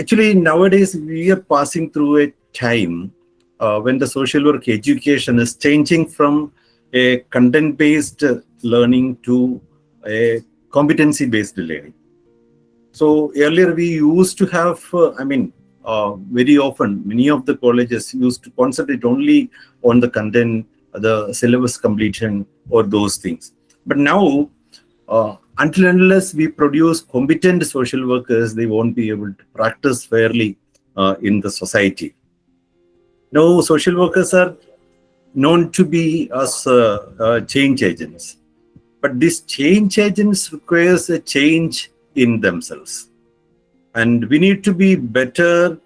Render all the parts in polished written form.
Actually, nowadays we are passing through a time when the social work education is changing from a content-based learning to a competency-based learning. So earlier we used to have, very often, many of the colleges used to concentrate only on the content, the syllabus completion, or those things. But now, until and unless we produce competent social workers, they won't be able to practice fairly in the society. Now, social workers are known to be as change agents. But these change agents requires a change in themselves. And we need to be better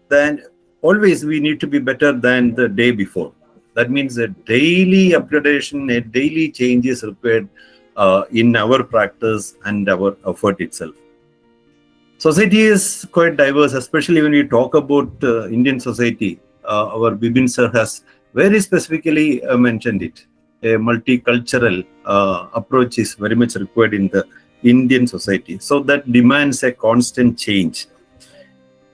than, always we need to be better than the day before. That means a daily upgradation, a daily change is required in our practice and our effort itself. Society is quite diverse, especially when we talk about Indian society. Our Bibin sir has very specifically mentioned it. A multicultural approach is very much required in the Indian society. So that demands a constant change.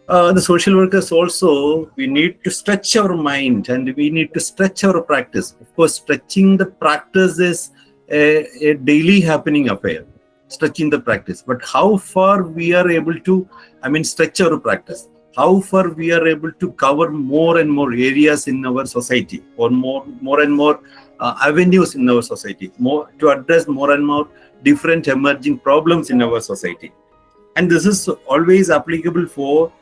The social workers also, we need to stretch our mind and we need to stretch our practice. Of course, stretching the practice is a daily happening affair, stretching the practice. But how far we are able to, stretch our practice, how far we are able to cover more and more areas in our society, or more and more avenues in our society, more to address more and more different emerging problems in our society. And this is always applicable for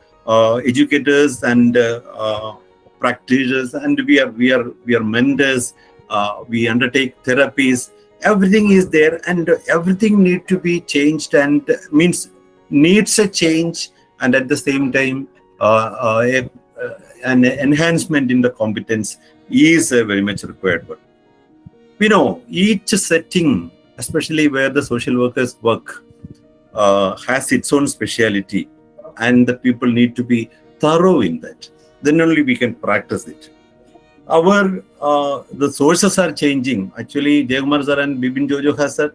educators and practitioners, and we are mentors. We undertake therapies. Everything is there, and everything needs to be changed, and needs a change, and at the same time, an enhancement in the competence is very much required. But we know each setting, especially where the social workers work, has its own speciality, and the people need to be thorough in that. Then only we can practice it. The sources are changing. Actually, Jaykumar sir and Bibin Jojo sir,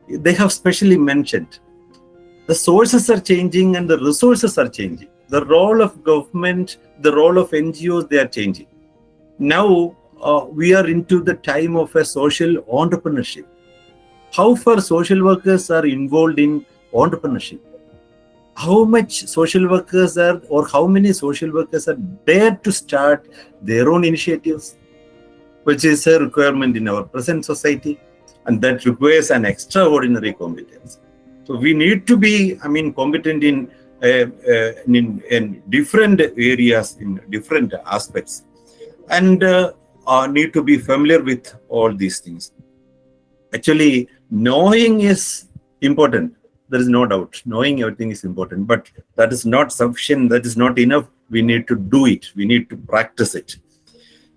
they have specially mentioned the sources are changing and the resources are changing. The role of government, the role of NGOs, they are changing. Now we are into the time of a social entrepreneurship. How far social workers are involved in entrepreneurship? How much social workers are, or how many social workers are there to start their own initiatives, which is a requirement in our present society, and that requires an extraordinary competence. So we need to be, competent in different areas, in different aspects, and need to be familiar with all these things. Actually, knowing is important. There is no doubt. Knowing everything is important, but that is not sufficient. That is not enough. We need to do it. We need to practice it.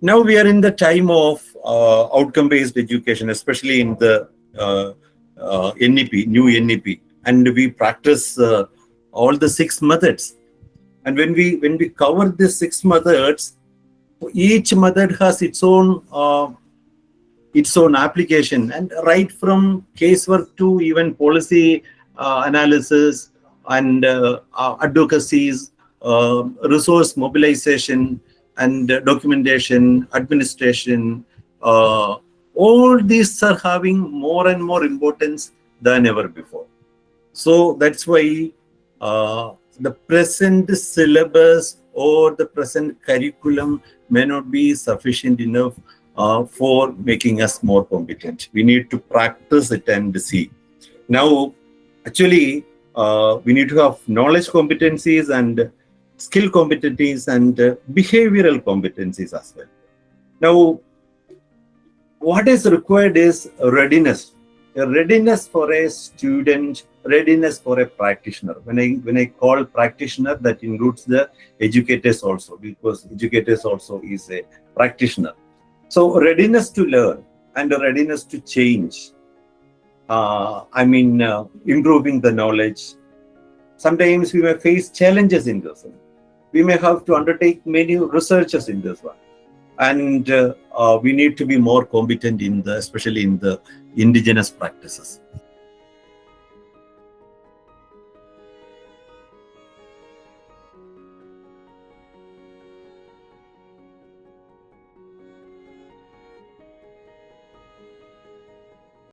Now we are in the time of outcome-based education, especially in the NEP, new NEP, and we practice all the 6 methods. And when we cover the 6 methods, each method has its own application, and right from casework to even policy analysis and advocacies, resource mobilization and documentation, administration, all these are having more and more importance than ever before. So that's why the present syllabus or the present curriculum may not be sufficient enough for making us more competent. We need to practice it and see. Now, actually, we need to have knowledge competencies and skill competencies and behavioral competencies as well. Now, what is required is readiness. A readiness for a student, readiness for a practitioner. When I call practitioner, that includes the educators also, because educators also is a practitioner. So readiness to learn and a readiness to change. Improving the knowledge. Sometimes we may face challenges in this one. We may have to undertake many researches in this one. And we need to be more competent especially in the indigenous practices.